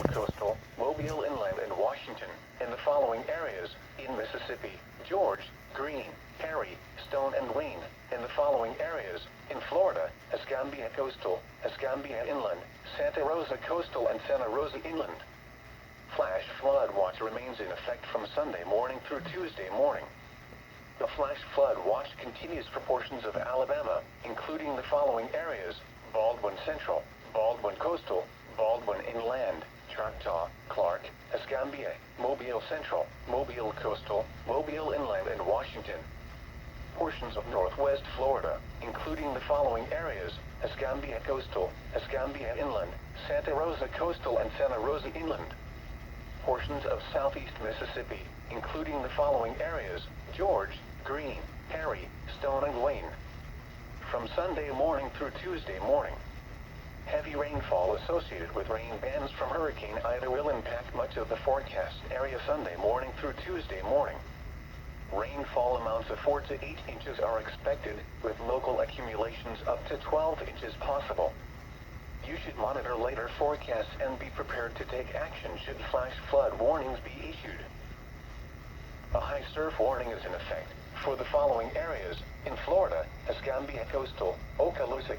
Coastal, Mobile Inland, and Washington, in the following areas: in Mississippi, George, Greene, Perry, Stone, and Wayne, in the following areas: in Florida, Escambia Coastal, Escambia Inland, Santa Rosa Coastal, and Santa Rosa Inland. Flash flood watch remains in effect from Sunday morning through Tuesday morning. The flash flood watch continues for portions of Alabama, including the following areas: Baldwin Central, Baldwin Coastal, Baldwin Inland, Choctaw, Clark, Escambia, Mobile Central, Mobile Coastal, Mobile Inland, and Washington. Portions of northwest Florida, including the following areas: Escambia Coastal, Escambia Inland, Santa Rosa Coastal, and Santa Rosa Inland. Portions of southeast Mississippi, including the following areas: George, Greene, Perry, Stone, and Wayne. From Sunday morning through Tuesday morning. Heavy rainfall associated with rain bands from Hurricane Ida will impact much of the forecast area Sunday morning through Tuesday morning. Rainfall amounts of 4 to 8 inches are expected, with local accumulations up to 12 inches possible. You should monitor later forecasts and be prepared to take action should flash flood warnings be issued. A high surf warning is in effect for the following areas: in Florida, Escambia Coastal, Okaloosa